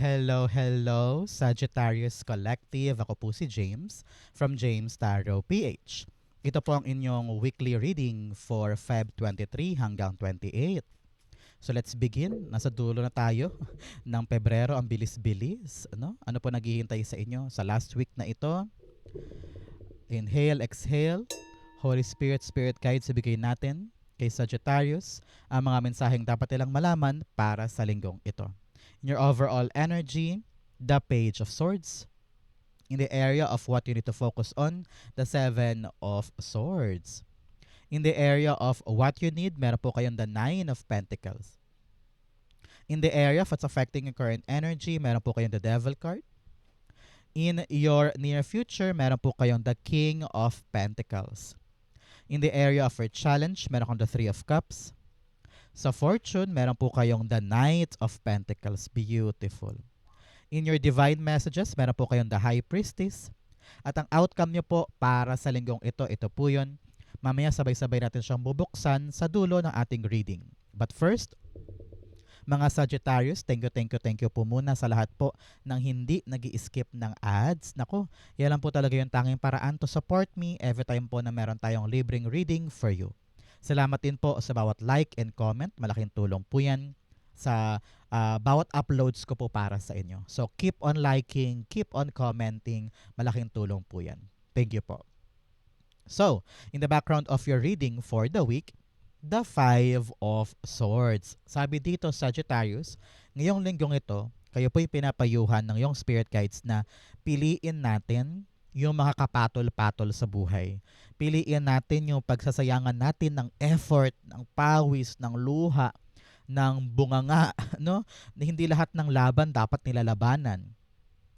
Hello, hello, Sagittarius Collective. Ako po si James from James Tarot PH. Ito po ang inyong weekly reading for Feb 23 hanggang 28. So let's begin. Nasa dulo na tayo ng Pebrero. Ang bilis-bilis. Ano po naghihintay sa inyo sa last week na ito? Inhale, exhale. Holy Spirit, Spirit Guides, ibigay natin kay Sagittarius ang mga mensaheng dapat nilang malaman para sa linggong ito. In your overall energy, the Page of Swords. In the area of what you need to focus on, the Seven of Swords. In the area of what you need, meron po kayong the Nine of Pentacles. In the area of what's affecting your current energy, meron po kayong the Devil card. In your near future, meron po kayong the King of Pentacles. In the area of your challenge, meron kang the Three of Cups. Sa fortune, meron po kayong the Knight of Pentacles. Beautiful. In your divine messages, meron po kayong the High Priestess. At ang outcome nyo po para sa linggong ito po yun. Mamaya sabay-sabay natin siyang bubuksan sa dulo ng ating reading. But first, mga Sagittarius, thank you po muna sa lahat po ng hindi nag-i-skip ng ads. Nako, yan lang po talaga yung tanging paraan to support me every time po na meron tayong libreng reading for you. Salamat din po sa bawat like and comment. Malaking tulong po yan sa bawat uploads ko po para sa inyo. So keep on liking, keep on commenting. Malaking tulong po yan. Thank you po. So, in the background of your reading for the week, the Five of Swords. Sabi dito, Sagittarius, ngayong linggong ito, kayo po'y pinapayuhan ng iyong spirit guides na piliin natin yung mga kapatol-patol sa buhay. Piliin natin yung pagsasayangan natin ng effort, ng pawis, ng luha, ng bunganga, no? Hindi lahat ng laban dapat nilalabanan.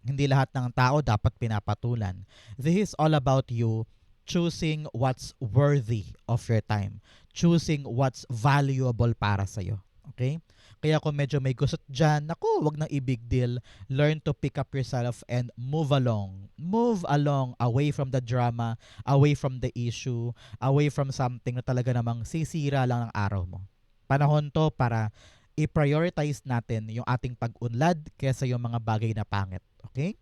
Hindi lahat ng tao dapat pinapatulan. This is all about you choosing what's worthy of your time. Choosing what's valuable para sa'yo. Okay? Kaya kung medyo may gusot dyan, naku, wag nang i-big deal. Learn to pick up yourself and move along. Move along away from the drama, away from the issue, away from something na talaga namang sisira lang ng araw mo. Panahon to para i-prioritize natin yung ating pag-unlad kaysa yung mga bagay na pangit. Okay?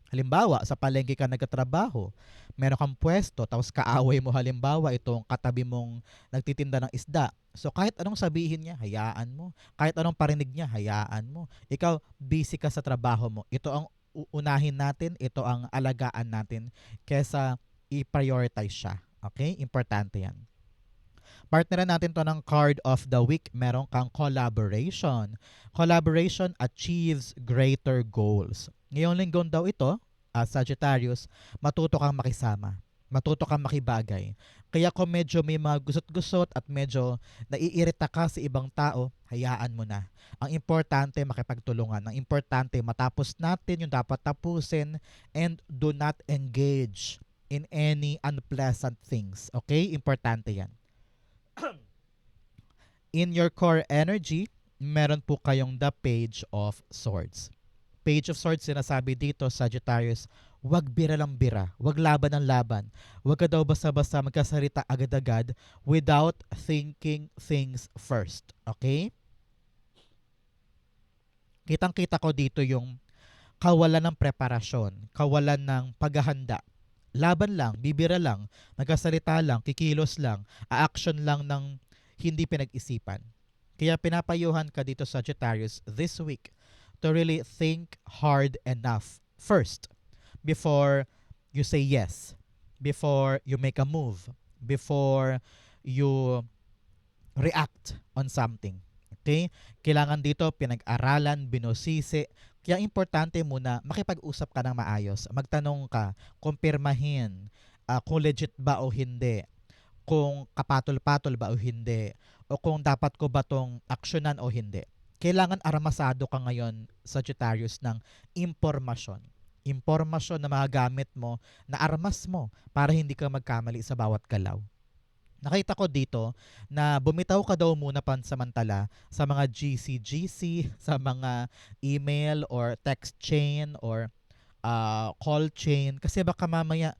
Halimbawa, sa palengke ka nagkatrabaho, meron kang pwesto, tapos kaaway mo halimbawa itong katabi mong nagtitinda ng isda. So kahit anong sabihin niya, hayaan mo. Kahit anong parinig niya, hayaan mo. Ikaw, busy ka sa trabaho mo. Ito ang unahin natin, ito ang alagaan natin kesa i-prioritize siya. Okay? Importante yan. Partneran natin to ng card of the week. Meron kang collaboration. Collaboration achieves greater goals. Ngayong linggong daw ito, Sagittarius, matuto kang makisama. Matuto kang makibagay. Kaya kung medyo may mga gusot-gusot at medyo naiirita ka sa ibang tao, hayaan mo na. Ang importante, makipagtulungan. Ang importante, matapos natin yung dapat tapusin and do not engage in any unpleasant things. Okay? Importante yan. In your core energy, meron po kayong the Page of Swords. Page of Swords, sinasabi dito, Sagittarius, wag bira lang bira, wag laban ng laban. Wag ka daw basta-basta magkasalita agad-agad without thinking things first. Okay? Kitang-kita ko dito yung kawalan ng preparasyon, kawalan ng paghahanda. Laban lang, bibira lang, nagkasalita lang, kikilos lang, a-action lang ng hindi pinag-isipan. Kaya pinapayuhan ka dito, Sagittarius, this week to really think hard enough first before you say yes, before you make a move, before you react on something. Okay? Kailangan dito pinag-aralan, binusisi. Kaya importante muna makipag-usap ka ng maayos. Magtanong ka, kumpirmahin kung legit ba o hindi, kung kapatol-patol ba o hindi, o kung dapat ko ba tong aksyonan o hindi. Kailangan armasado ka ngayon, Sagittarius, ng impormasyon. Impormasyon na magagamit mo, na armas mo para hindi ka magkamali sa bawat galaw. Nakita ko dito na bumitaw ka daw muna pansamantala sa mga GC, sa mga email or text chain or call chain kasi baka mamaya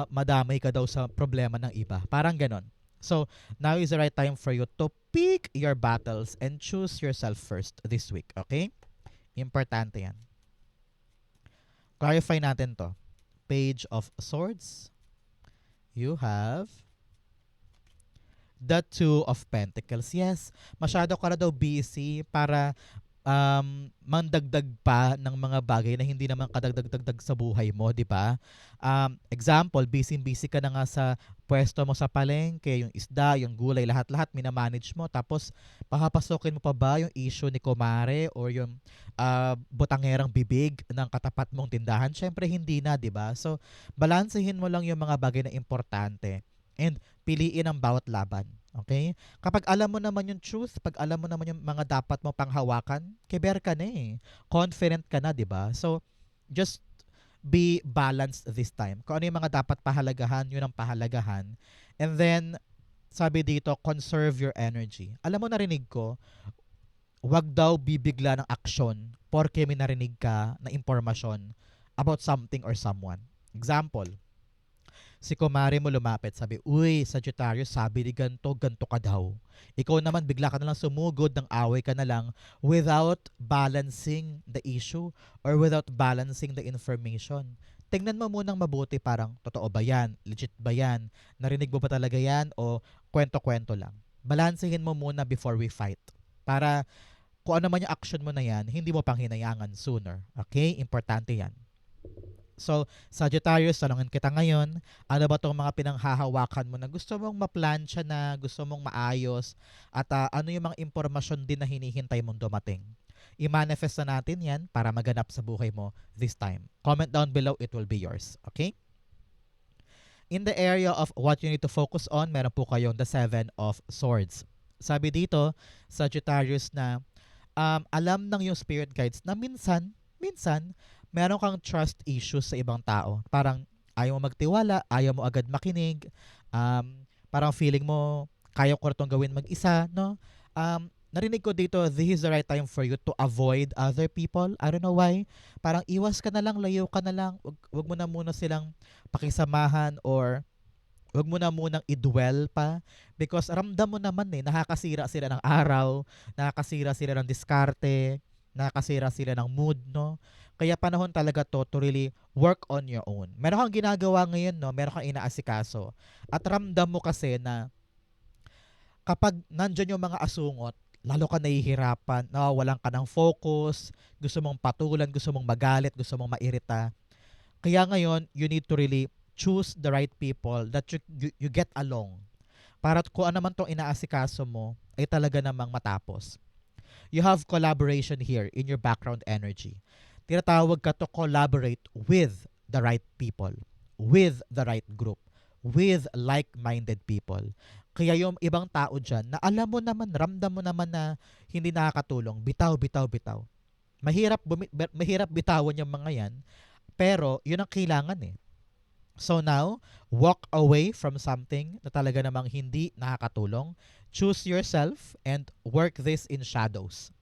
madamay ka daw sa problema ng iba. Parang ganon. So, now is the right time for you to pick your battles and choose yourself first this week, okay? Importante yan. Clarify natin to. Page of Swords. You have the Two of Pentacles. Yes, masyado ka na daw busy para mandagdag pa ng mga bagay na hindi naman kadagdag-dagdag sa buhay mo, di ba? Example, busy-busy ka na nga sa pwesto mo sa palengke, yung isda, yung gulay, lahat-lahat minamanage mo. Tapos, papapasokin mo pa ba yung issue ni Kumare or yung butangerang bibig ng katapat mong tindahan? Syempre, hindi na, di ba? So, balansehin mo lang yung mga bagay na importante and piliin ang bawat laban. Okay? Kapag alam mo naman yung truth, pag alam mo naman yung mga dapat mo panghawakan, kiber ka na eh. Confident ka na, di ba? So, just be balanced this time. Kung ano yung mga dapat pahalagahan, yun ang pahalagahan. And then, sabi dito, conserve your energy. Alam mo, narinig ko, wag daw bibigla ng aksyon porke may narinig ka na impormasyon about something or someone. Example, si kumare mo lumapit, sabi, uy, Sagittarius, sabi ni ganto, ganto ka daw. Ikaw naman, bigla ka na lang sumugod, ng away ka na lang without balancing the issue or without balancing the information. Tingnan mo munang mabuti, parang, totoo ba yan? Legit ba yan? Narinig mo ba talaga yan? O kwento-kwento lang? Balansehin mo muna before we fight. Para kung ano man yung action mo na yan, hindi mo pang hinayangan sooner. Okay? Importante yan. So, Sagittarius, tanungin kita ngayon, ano ba itong mga pinanghahawakan mo na gusto mong maplansya na, gusto mong maayos, at ano yung mga impormasyon din na hinihintay mong dumating? I-manifest na natin yan para maganap sa buhay mo this time. Comment down below, it will be yours. Okay? In the area of what you need to focus on, meron po kayong the Seven of Swords. Sabi dito, Sagittarius, na alam ng yung spirit guides na minsan, meron kang trust issues sa ibang tao. Parang ayaw mo magtiwala, ayaw mo agad makinig, parang feeling mo, kaya ko na itong gawin mag-isa, no? Narinig ko dito, this is the right time for you to avoid other people. I don't know why. Parang iwas ka na lang, layo ka na lang, wag mo na muna silang pakisamahan or wag mo na munang i-dwell pa because ramdam mo naman nakakasira sila ng araw, nakakasira sila ng diskarte, nakakasira sila ng mood, no? Kaya panahon talaga to really work on your own. Meron kang ginagawa ngayon, no? Meron kang inaasikaso. At ramdam mo kasi na kapag nandyan yung mga asungot, lalo ka nahihirapan, nawawalan ka ng focus, gusto mong patulan, gusto mong magalit, gusto mong mairita. Kaya ngayon, you need to really choose the right people that you get along. Para kung ano man tong inaasikaso mo, ay talaga namang matapos. You have collaboration here in your background energy. Tinatawag ka to collaborate with the right people, with the right group, with like-minded people. Kaya yung ibang tao dyan, na alam mo naman, ramdam mo naman na hindi nakakatulong, bitaw. Mahirap bitawan yung mga yan, pero yun ang kailangan eh. So now, walk away from something na talaga namang hindi nakakatulong. Choose yourself and work this in shadows.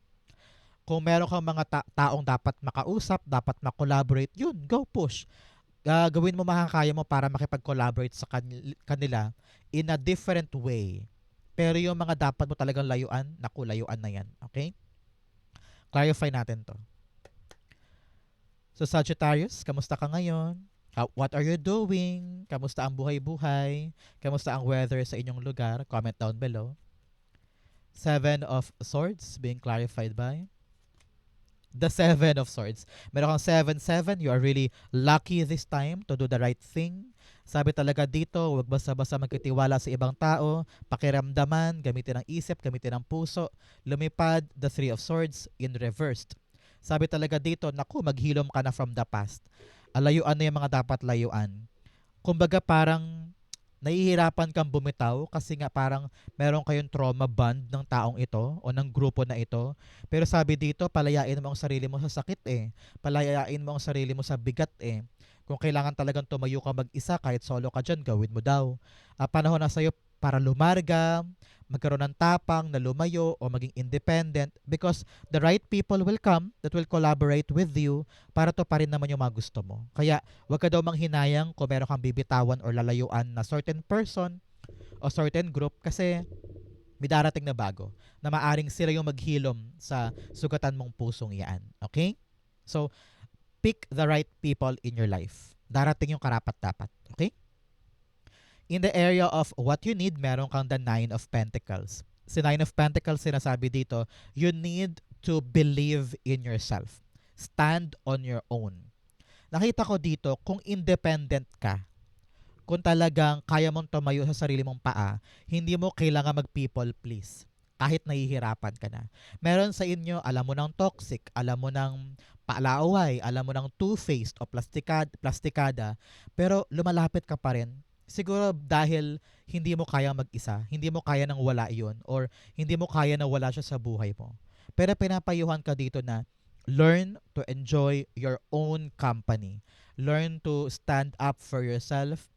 Kung meron kang mga taong dapat makausap, dapat makolaborate, yun, go push. Gawin mo makakaya mo para makipag-collaborate sa kanila in a different way. Pero yung mga dapat mo talagang layuan, naku, layuan na yan. Okay? Clarify natin to. So Sagittarius, kamusta ka ngayon? What are you doing? Kamusta ang buhay-buhay? Kamusta ang weather sa inyong lugar? Comment down below. Seven of Swords being clarified by the Seven of Swords. Meron kang 7-7. You are really lucky this time to do the right thing. Sabi talaga dito, huwag basta-basta magkitiwala sa ibang tao. Pakiramdaman, gamitin ang isip, gamitin ang puso. Lumipad, the Three of Swords in reversed. Sabi talaga dito, naku, maghilom ka na from the past. Layuan na yung mga dapat layuan. Kumbaga parang nahihirapan kang bumitaw kasi nga parang meron kayong trauma bond ng taong ito o ng grupo na ito. Pero sabi dito, palayain mo ang sarili mo sa sakit eh. Palayain mo ang sarili mo sa bigat eh. Kung kailangan talagang tumayo ka mag-isa kahit solo ka dyan, gawin mo daw. Panahon na sa'yo para lumarga, magkaroon ng tapang na lumayo o maging independent because the right people will come that will collaborate with you para to pa rin naman yung mga gusto mo. Kaya wag ka daw manghinayang kung meron kang bibitawan or lalayuan na certain person o certain group kasi May darating na bago na maaring sila yung maghilom sa sugatan mong pusong yan. Okay? So, pick the right people in your life. Darating yung karapat-dapat. Okay? In the area of what you need, meron kang the Nine of Pentacles. Si Nine of Pentacles, sinasabi dito, you need to believe in yourself. Stand on your own. Nakita ko dito, kung independent ka, kung talagang kaya mong tumayo sa sarili mong paa, hindi mo kailangan mag-people please. Kahit nahihirapan ka na. Meron sa inyo, alam mo ng toxic, alam mo ng paalaaway, alam mo ng two-faced o plastikada, pero lumalapit ka pa rin. Siguro dahil hindi mo kaya mag-isa, hindi mo kaya nang wala iyon, or hindi mo kaya na wala siya sa buhay mo. Pero pinapayuhan ka dito na learn to enjoy your own company. Learn to stand up for yourself.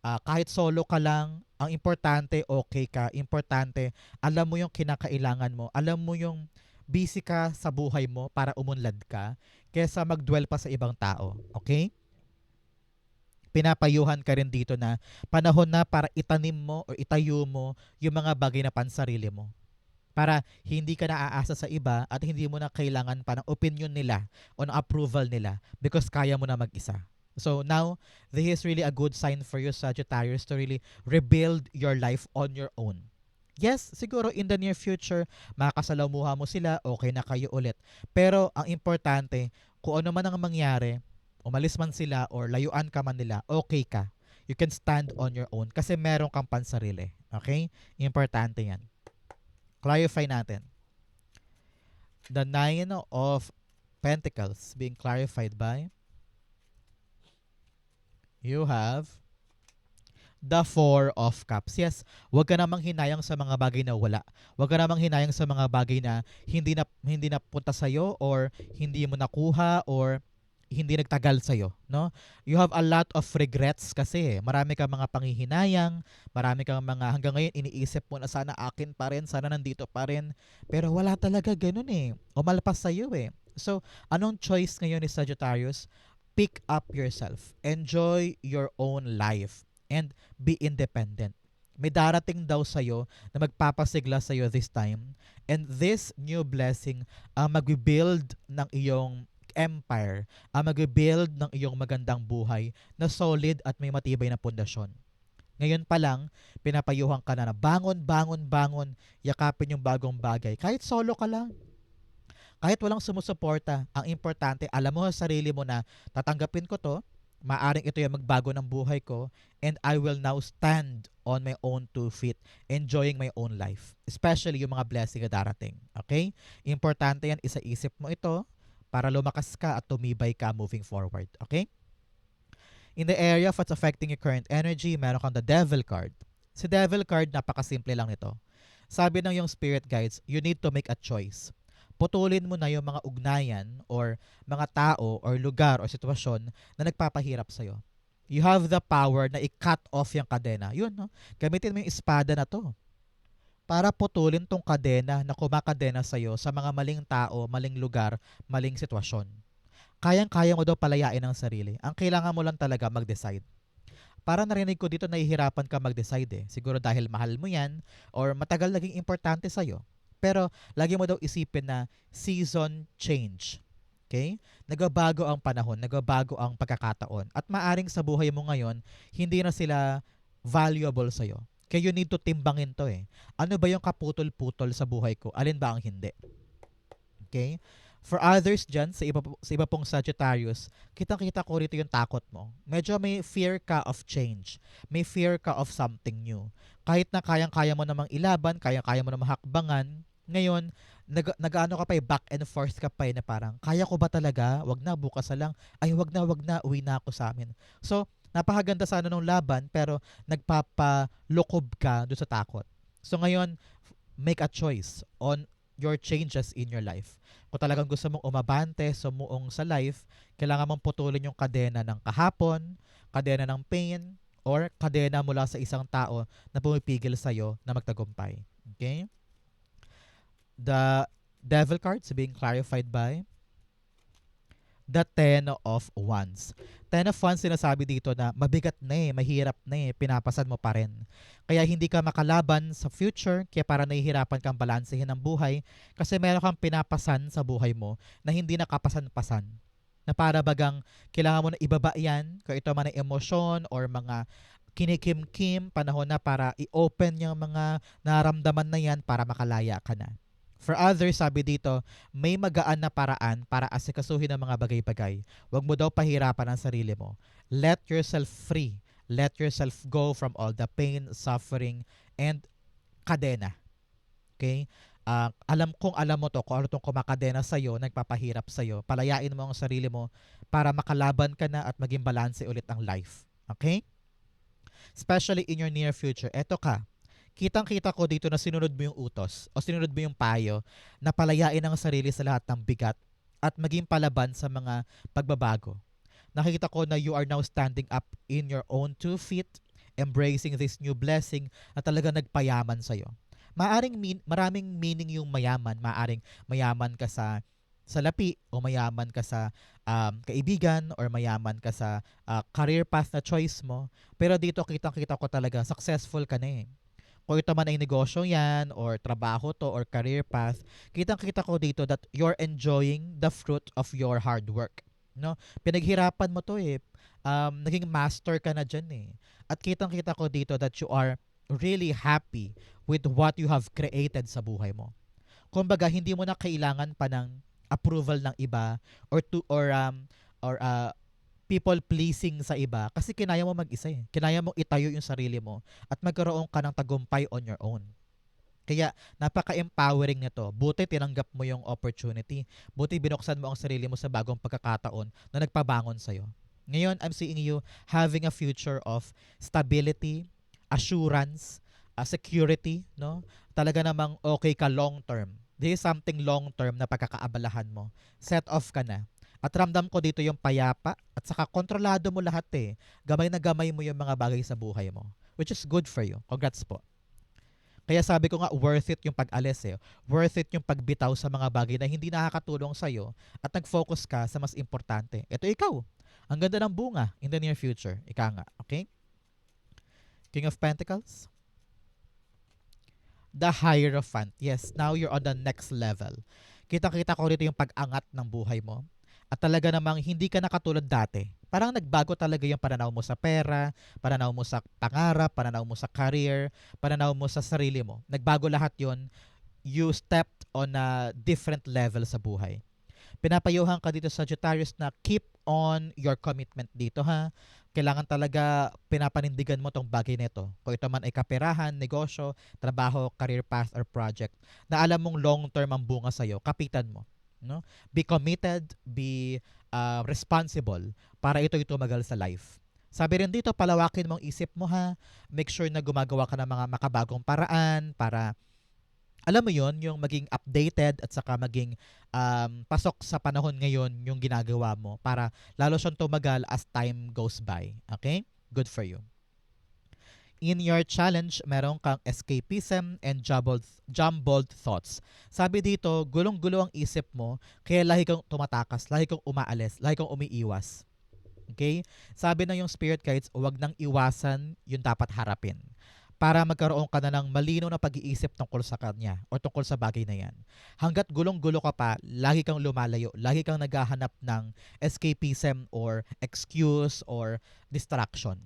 Kahit solo ka lang, ang importante okay ka. Importante, alam mo yung kinakailangan mo. Alam mo yung busy ka sa buhay mo para umunlad ka kesa mag-dwell pa sa ibang tao. Okay? Pinapayuhan ka rin dito na panahon na para itanim mo o itayo mo yung mga bagay na pansarili mo. Para hindi ka naaasa sa iba at hindi mo na kailangan pa ng opinion nila o ng approval nila because kaya mo na mag-isa. So now, this is really a good sign for you, Sagittarius, to really rebuild your life on your own. Yes, siguro in the near future, makakasalamuha mo sila, okay na kayo ulit. Pero ang importante, kung ano man ang mangyari, umalis man sila or layuan ka man nila, okay ka. You can stand on your own kasi meron kang pansarili. Okay? Importante yan. Clarify natin. The Nine of Pentacles being clarified by you have the Four of Cups. Yes, huwag ka namang hinayang sa mga bagay na wala. Huwag ka namang hinayang sa mga bagay na hindi na punta sa iyo or hindi mo nakuha or hindi nagtagal sa iyo, no? You have a lot of regrets kasi marami kang mga panghihinayang, marami kang mga hanggang ngayon iniisip mo na sana akin pa rin, sana nandito pa rin. Pero wala talaga ganoon eh. Umalpas sa iyo eh. So, anong choice ngayon ni Sagittarius? Pick up yourself. Enjoy your own life and be independent. May darating daw sa'yo na magpapasigla sa'yo this time. And this new blessing ang mag-build ng iyong empire, ang mag-build ng iyong magandang buhay na solid at may matibay na pundasyon. Ngayon pa lang, pinapayuhan ka na bangon, bangon, bangon, yakapin yung bagong bagay. Kahit solo ka lang, kahit walang sumusuporta, ang importante, alam mo sa sarili mo na tatanggapin ko to, maaring ito yung magbago ng buhay ko, and I will now stand on my own 2 feet, enjoying my own life. Especially yung mga blessing na darating. Okay? Importante yan, isa-isip mo ito para lumakas ka at tumibay ka moving forward. Okay? In the area of what's affecting your current energy, meron kang the Devil card. Si Devil card, napakasimple lang nito. Sabi ng yung spirit guides, you need to make a choice. Putulin mo na yung mga ugnayan or mga tao or lugar or sitwasyon na nagpapahirap sa'yo. You have the power na i-cut off yung kadena. Yun, no? Gamitin mo yung espada na to para putulin tong kadena na kumakadena sa'yo sa mga maling tao, maling lugar, maling sitwasyon. Kayang-kaya mo daw palayain ang sarili. Ang kailangan mo lang talaga mag-decide. Para narinig ko dito, nahihirapan ka mag-decide eh. Siguro dahil mahal mo yan or matagal naging importante sa'yo. Pero lagi mo daw isipin na season change. Okay? Nagbabago ang panahon, nagbabago ang pagkakataon. At maaring sa buhay mo ngayon, hindi na sila valuable sa'yo. Kaya you need to timbangin to eh. Ano ba yung kaputol-putol sa buhay ko? Alin ba ang hindi? Okay? For others dyan, sa iba pong Sagittarius, kitang-kita ko rito yung takot mo. Medyo may fear ka of change. May fear ka of something new. Kahit na kayang-kaya mo namang ilaban, kayang-kaya mo namang hakbangan, ngayon, nag-ano ka pa back and forth ka pa na parang, kaya ko ba talaga? Wag na, bukas na lang. Ay, wag na, uwi na ako sa amin. So, napakaganda sana nung laban, pero nagpapalukob ka doon sa takot. So ngayon, make a choice on your changes in your life. Kung talagang gusto mong umabante, sumuong sa life, kailangan mong putulin yung kadena ng kahapon, kadena ng pain, or kadena mula sa isang tao na pumipigil sa'yo na magtagumpay. Okay? The Devil cards being clarified by the Ten of Wands. Ten of Wands sinasabi dito na mabigat na mahirap na pinapasan mo pa rin. Kaya hindi ka makalaban sa future, kaya para nahihirapan kang balansehin ang buhay kasi meron kang pinapasan sa buhay mo na hindi nakapasan-pasan. Na para bagang kailangan mo na ibaba yan, kung ito man ay emosyon or mga kinikim-kim, panahon na para i-open yung mga naramdaman na yan para makalaya ka na. For others, sabi dito, may magaan na paraan para asikasuhin ang mga bagay-bagay. Huwag mo daw pahirapan ang sarili mo. Let yourself free. Let yourself go from all the pain, suffering, and kadena. Okay? Alam mo to, kung ano itong kumakadena sa'yo, nagpapahirap sa'yo, palayain mo ang sarili mo para makalaban ka na at maging balanse ulit ang life. Okay? Especially in your near future. Eto ka, kitang-kita ko dito na sinunod mo yung utos o sinunod mo yung payo na palayain ang sarili sa lahat ng bigat at maging palaban sa mga pagbabago. Nakikita ko na you are now standing up in your own 2 feet, embracing this new blessing na talaga nagpayaman sa'yo. Maraming meaning yung mayaman. Maaring mayaman ka sa lapi o mayaman ka sa kaibigan or mayaman ka sa career path na choice mo. Pero dito kitang-kita ko talaga successful ka na kung ito man ay negosyo yan, or trabaho to, or career path, kitang-kita ko dito that you're enjoying the fruit of your hard work. No? Pinaghirapan mo to naging master ka na dyan At kitang-kita ko dito that you are really happy with what you have created sa buhay mo. Kumbaga, hindi mo na kailangan pa ng approval ng iba or people pleasing sa iba kasi kinaya mo mag-isa Kinaya mong itayo yung sarili mo at magkaroon ka ng tagumpay on your own. Kaya napaka-empowering nito. Buti tinanggap mo yung opportunity. Buti binuksan mo ang sarili mo sa bagong pagkakataon na nagpabangon sa'yo. Ngayon, I'm seeing you having a future of stability, assurance, security, no? Talaga namang okay ka long term. This is something long term na pagkakaabalahan mo. Set off ka na. At ramdam ko dito yung payapa at saka kontrolado mo lahat Gamay na gamay mo yung mga bagay sa buhay mo. Which is good for you. Congrats po. Kaya sabi ko nga, worth it yung pag-alis Worth it yung pagbitaw sa mga bagay na hindi nakakatulong sa'yo at nag-focus ka sa mas importante. Ito ikaw. Ang ganda ng bunga in the near future. Ika nga. Okay? King of Pentacles. The Hierophant. Yes, now you're on the next level. Kita-kita ko dito yung pag-angat ng buhay mo. At talaga namang hindi ka nakatulad dati. Parang nagbago talaga yung pananaw mo sa pera, pananaw mo sa pangarap, pananaw mo sa career, pananaw mo sa sarili mo. Nagbago lahat yon. You stepped on a different level sa buhay. Pinapayuhan ka dito, Sagittarius, na keep on your commitment dito Kailangan talaga pinapanindigan mo tong bagay nito. Kung ito man ay kaperahan, negosyo, trabaho, career path, or project na alam mong long-term ang bunga sa'yo, kapitan mo. No? Be committed, be responsible para ito tumagal sa life. Sabi rin dito, palawakin mong isip mo Make sure na gumagawa ka ng mga makabagong paraan para alam mo yon yung maging updated at saka maging pasok sa panahon ngayon yung ginagawa mo para lalo siyang tumagal as time goes by. Okay? Good for you. In your challenge, meron kang escapism and jumbled thoughts. Sabi dito, gulong-gulo ang isip mo, kaya lahi kang tumatakas, lahi kang umaalis, lahi kang umiiwas. Okay? Sabi na yung spirit guides, huwag nang iwasan yung dapat harapin para magkaroon ka na ng malinaw na pag-iisip tungkol sa kanya o tungkol sa bagay na yan. Hanggat gulong-gulo ka pa, lagi kang lumalayo, lagi kang naghahanap ng escapism or excuse or distraction.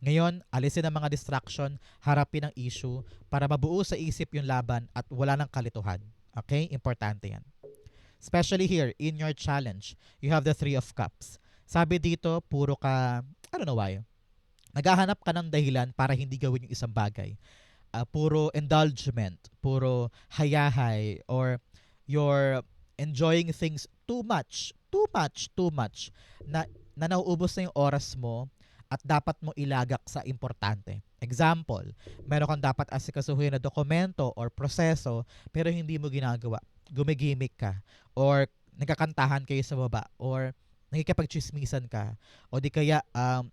Ngayon, alisin ang mga distraction, harapin ang issue para mabuo sa isip yung laban at wala ng kalituhan. Okay? Importante yan. Especially here, in your challenge, you have the 3 of Cups. Sabi dito, puro ka, I don't know why, naghahanap ka ng dahilan para hindi gawin yung isang bagay. Puro indulgement, puro hayahay, or you're enjoying things too much, na nauubos na yung oras mo at dapat mo ilagak sa importante. Example, meron kang dapat asikasuhin na dokumento or proseso pero hindi mo ginagawa. Gumigimik ka or nagkakantahan kayo sa baba or nakikipagchismisan ka o di kaya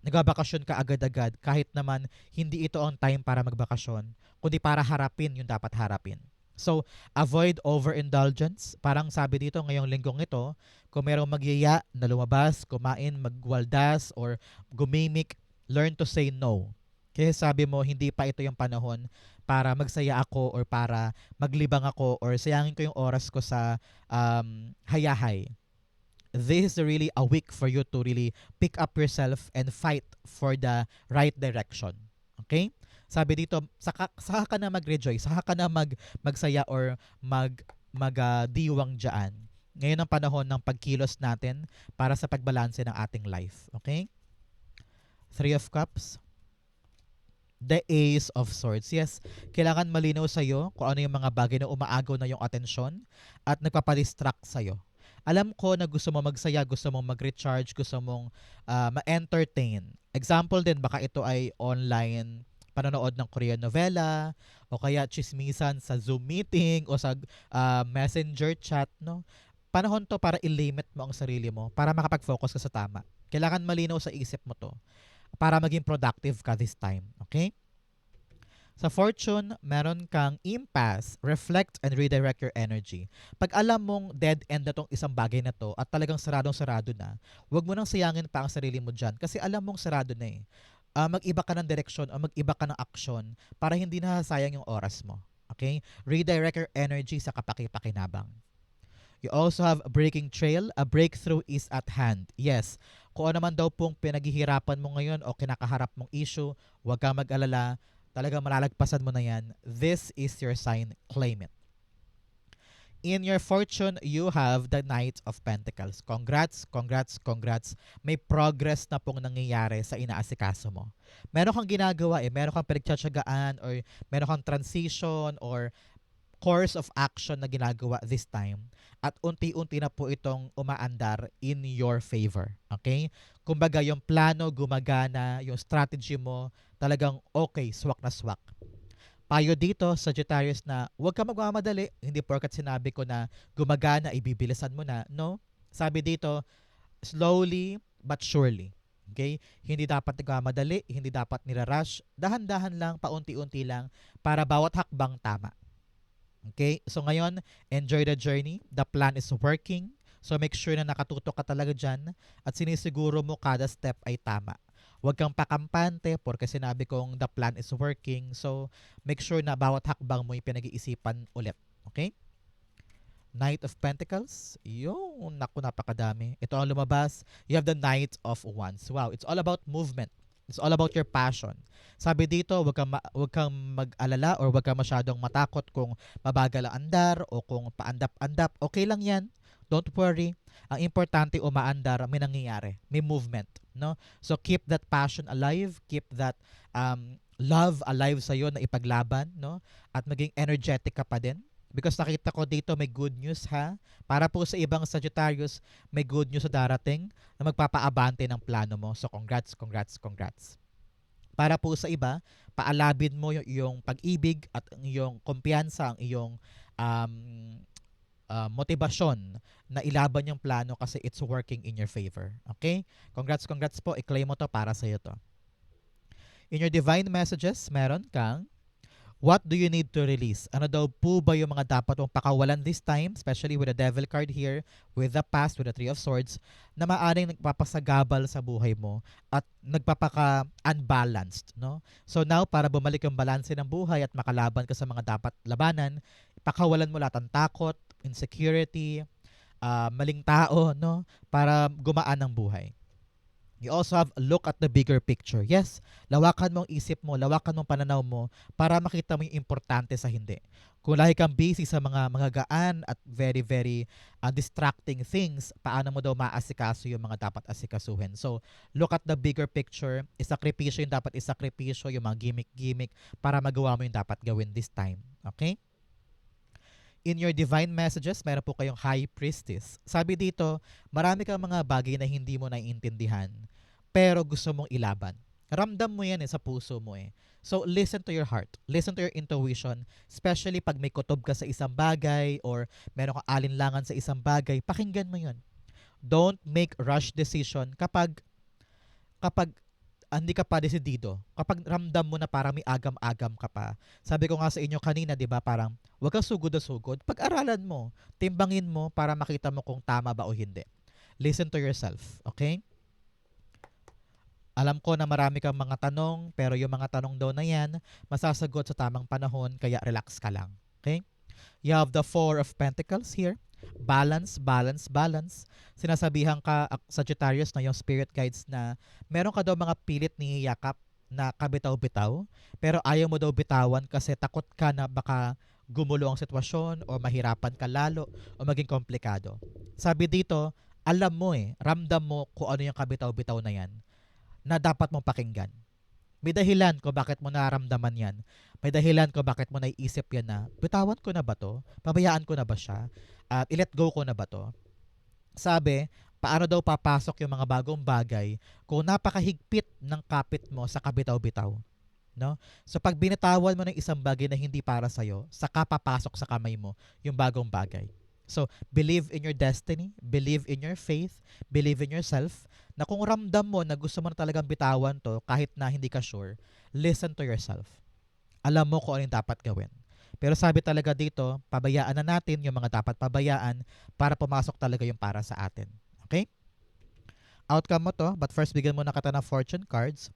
nagbabakasyon ka agad-agad kahit naman hindi ito ang time para magbakasyon kundi para harapin yung dapat harapin. So, avoid overindulgence. Parang sabi dito ngayong linggong ito, Kung merong magyaya na lumabas, kumain, magwaldas, or gumimik, learn to say no. Kasi sabi mo, hindi pa ito yung panahon para magsaya ako or para maglibang ako or sayangin ko yung oras ko sa hayahay. This is really a week for you to really pick up yourself and fight for the right direction. Okay? Sabi dito, saka ka na mag-rejoice, saka ka na magsaya or diwang dyan. Ngayon ang panahon ng pagkilos natin para sa pagbalanse ng ating life. Okay? Three of Cups. The Ace of Swords. Yes, kailangan malinaw sa'yo kung ano yung mga bagay na umaagaw na yung atensyon at nagpapadistract sa'yo. Alam ko na gusto mo magsaya, gusto mong mag-recharge, gusto mong ma-entertain. Example din, baka ito ay online panonood ng Korean novela o kaya chismisan sa Zoom meeting o sa messenger chat, no? Panahon to para i-limit mo ang sarili mo para makapag-focus ka sa tama. Kailangan malinaw sa isip mo to para maging productive ka this time. Okay? Sa fortune, meron kang impasse, reflect, and redirect your energy. Pag alam mong dead end na tong isang bagay na to at talagang saradong-sarado na, huwag mo nang sayangin pa ang sarili mo dyan kasi alam mong sarado na eh. Mag-iba ka ng direksyon o mag-iba ka ng aksyon para hindi nasasayang yung oras mo. Okay? Redirect your energy sa kapaki-pakinabang. You also have a breaking trail. A breakthrough is at hand. Yes, kung ano man daw pong pinaghihirapan mo ngayon o kinakaharap mong issue, huwag kang mag-alala. Talagang malalagpasan mo na yan. This is your sign. Claim it. In your fortune, you have the Knight of Pentacles. Congrats, congrats, congrats. May progress na pong nangyayari sa inaasikaso mo. Meron kang ginagawa meron kang pinagtsatsagaan or meron kang transition or course of action na ginagawa this time at unti-unti na po itong umaandar in your favor. Okay? Kumbaga yung plano gumagana, yung strategy mo talagang okay, swak na swak. Payo dito, Sagittarius, na huwag ka magmamadali. Hindi porkat sinabi ko na gumagana, ibibilisan mo na. No? Sabi dito, slowly but surely. Okay? Hindi dapat nagmamadali, hindi dapat nirarush. Dahan-dahan lang, paunti-unti lang para bawat hakbang tama. Okay? So ngayon, enjoy the journey. The plan is working. So make sure na nakatutok ka talaga dyan at sinisiguro mo kada step ay tama. Huwag kang pakampante porque sinabi kong the plan is working. So make sure na bawat hakbang mo yung pinag-iisipan ulit. Okay? Knight of Pentacles. Yung, naku, napakadami. Ito ang lumabas. You have the Knight of Wands. Wow, it's all about movement. It's all about your passion. Sabi dito, wag kang mag-alala or wag kang masyadong matakot kung mabagal ang andar o kung paandap-andap. Okay lang yan. Don't worry. Ang importante, umaandar, may nangyayari. May movement. No? So keep that passion alive. Keep that love alive sa'yo na ipaglaban. No? At maging energetic ka pa din. Because nakita ko dito may good news ha. Para po sa ibang Sagittarius, may good news sa darating na magpapaabante ng plano mo. So congrats, congrats, congrats. Para po sa iba, paalabin mo yung iyong pag-ibig at ang iyong kumpiyansa, ang iyong motibasyon na ilaban yung plano kasi it's working in your favor. Okay? Congrats, congrats po. I-claim mo to para sa'yo to. In your divine messages, meron kang what do you need to release? Ano daw po ba yung mga dapat mong pakawalan this time, especially with the Devil card here, with the past, with the Three of Swords, na maaring nagpapasagabal sa buhay mo at nagpapaka-unbalanced. No? So now, para bumalik yung balanse ng buhay at makalaban ka sa mga dapat labanan, pakawalan mo lahat ng takot, insecurity, maling tao, no? Para gumaan ang buhay. You also have look at the bigger picture. Yes, lawakan mo ang isip mo, lawakan mo ang pananaw mo para makita mo yung importante sa hindi. Kung lagi kang busy sa mga gaan at very, very distracting things, paano mo daw maasikaso yung mga dapat asikasuhin? So, look at the bigger picture. Isakripisyo yung dapat isakripisyo, yung mga gimmick-gimmick para magawa mo yung dapat gawin this time. Okay? In your divine messages, meron po kayong High Priestess. Sabi dito, marami kang mga bagay na hindi mo naiintindihan, pero gusto mong ilaban. Ramdam mo yan sa puso mo So, listen to your heart. Listen to your intuition. Especially pag may kutob ka sa isang bagay or meron kang alinlangan sa isang bagay, pakinggan mo yun. Don't make rush decision kapag hindi ka pa desidido. Kapag ramdam mo na parang may agam-agam ka pa. Sabi ko nga sa inyo kanina, di ba, parang huwag kang sugod na sugod. Pag-aralan mo, timbangin mo para makita mo kung tama ba o hindi. Listen to yourself, okay? Alam ko na marami kang mga tanong, pero yung mga tanong daw na yan, masasagot sa tamang panahon, kaya relax ka lang. Okay? You have the Four of Pentacles here. Balance, balance, balance. Sinasabihan ka, Sagittarius, na yung spirit guides na meron ka daw mga pilit ni yakap na kabitaw-bitaw, pero ayaw mo daw bitawan kasi takot ka na baka gumulo ang sitwasyon o mahirapan ka lalo o maging komplikado. Sabi dito, alam mo ramdam mo kung ano yung kabitaw-bitaw na yan na dapat mong pakinggan. May dahilan ko bakit mo nararamdaman yan. May dahilan ko bakit mo naiisip yan na, bitawan ko na ba to? Pabayaan ko na ba siya? At i-let go ko na ba to? Sabi, paano daw papasok yung mga bagong bagay kung napakahigpit ng kapit mo sa kabitaw-bitaw? No? So pag binitawan mo ng isang bagay na hindi para sa'yo, saka papasok sa kamay mo yung bagong bagay. So, believe in your destiny, believe in your faith, believe in yourself, na kung ramdam mo na gusto mo na talagang bitawan to kahit na hindi ka sure, listen to yourself. Alam mo kung ano yung dapat gawin. Pero sabi talaga dito, pabayaan na natin yung mga dapat pabayaan para pumasok talaga yung para sa atin. Okay? Outcome mo to, but first bigyan mo na kita ng fortune cards.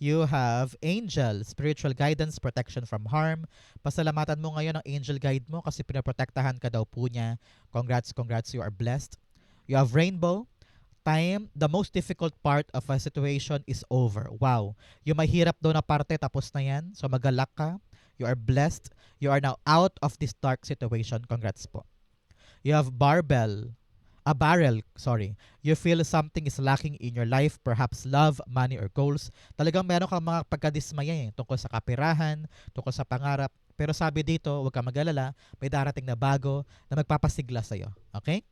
You have angel, spiritual guidance, protection from harm. Pasalamatan mo ngayon ang angel guide mo kasi pinaprotektahan ka daw po niya. Congrats, congrats, you are blessed. You have rainbow, time, the most difficult part of a situation is over. Wow. Yung mahirap daw na parte, tapos na yan. So magalak ka. You are blessed. You are now out of this dark situation. Congrats po. You have barrel, sorry. You feel something is lacking in your life, perhaps love, money, or goals. Talagang meron kang mga pagkadismaya tungkol sa kapirahan, tungkol sa pangarap. Pero sabi dito, huwag kang mag-alala, may darating na bago na magpapasigla sa'yo. Okay?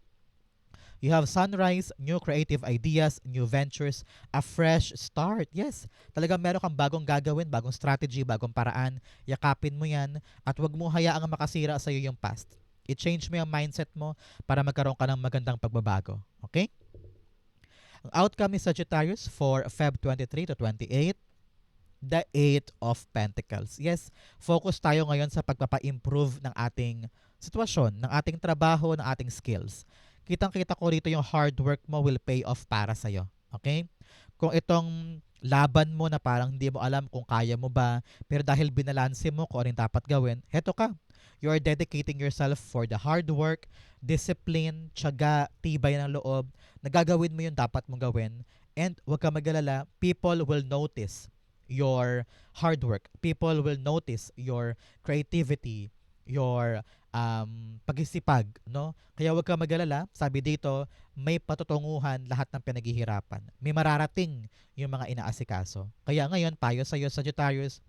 You have sunrise, new creative ideas, new ventures, a fresh start. Yes, talagang meron kang bagong gagawin, bagong strategy, bagong paraan. Yakapin mo yan at huwag mo hayaang makasira sa'yo yung past. I-change mo yung mindset mo para magkaroon ka ng magandang pagbabago. Okay? Ang outcome ni Sagittarius for Feb 23 to 28, the Eight of Pentacles. Yes, focus tayo ngayon sa pagpapa-improve ng ating sitwasyon, ng ating trabaho, ng ating skills. Kitang-kita ko rito yung hard work mo will pay off para sa'yo. Okay? Kung itong laban mo na parang hindi mo alam kung kaya mo ba, pero dahil binalanse mo kung anong dapat gawin, heto ka. You are dedicating yourself for the hard work, discipline, tiyaga, tibay ng loob, nagagawin mo yung dapat mong gawin, and huwag ka mag-alala, people will notice your hard work. People will notice your creativity, your pagsisipag, no? Kaya huwag ka mag-alala, sabi dito, may patutunguhan lahat ng pinaghihirapan. May mararating yung mga inaasikaso. Kaya ngayon, payo sa iyo, Sagittarius,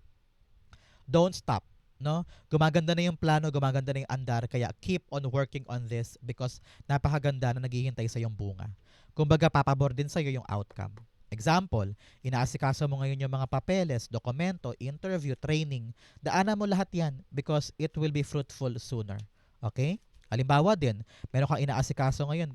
don't stop, no? Gumaganda na yung plano, gumaganda na yung andar, kaya keep on working on this because napakaganda na naghihintay sa yung bunga. Kumbaga, papabor din sa iyo yung outcome. Example, inaasikaso mo ngayon yung mga papeles, dokumento, interview, training. Daanan mo lahat yan because it will be fruitful sooner. Okay? Halimbawa din, meron kang inaasikaso ngayon,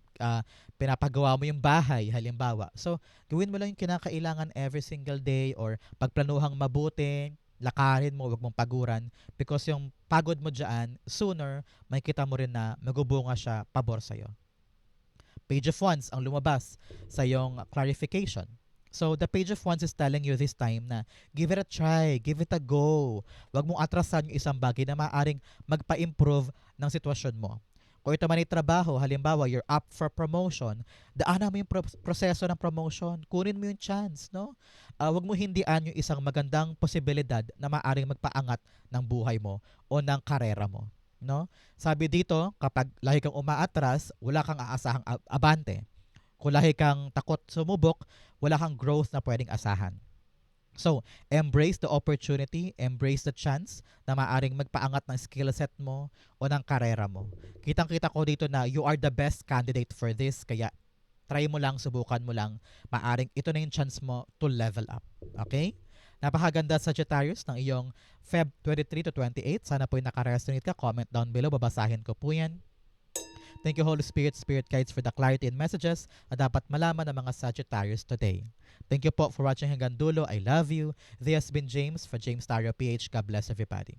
pinapagawa mo yung bahay, halimbawa. So, gawin mo lang yung kinakailangan every single day or pagplanuhang mabuti, lakarin mo, huwag mong paguran because yung pagod mo dyan, sooner, makikita mo rin na magubunga siya pabor sa'yo. Page of Wands ang lumabas sa yung clarification. So, the Page of Wands is telling you this time na give it a try, give it a go. Huwag mong atrasan yung isang bagay na maaaring magpa-improve ng sitwasyon mo. Kung ito man ay trabaho, halimbawa, you're up for promotion, daanan mo yung proseso ng promotion, kunin mo yung chance, no? Huwag mo hindian yung isang magandang posibilidad na maaaring magpaangat ng buhay mo o ng karera mo, no? Sabi dito, kapag lahi kang umaatras, wala kang aasahang abante. Kung lahi kang takot sumubok, wala kang growth na pwedeng asahan. So, embrace the opportunity, embrace the chance na maaring magpaangat ng skill set mo o ng karera mo. Kitang-kita ko dito na you are the best candidate for this, kaya try mo lang, subukan mo lang. Maaring ito na yung chance mo to level up. Okay? Napakaganda, Sagittarius, ng iyong Feb 23 to 28. Sana po yung nakaresonate ka. Comment down below. Babasahin ko po yan. Thank you, Holy Spirit, Spirit Guides, for the clarity and messages na dapat malaman ng mga Sagittarius today. Thank you po for watching hanggang dulo. I love you. This has been James for James Tarot PH. God bless everybody.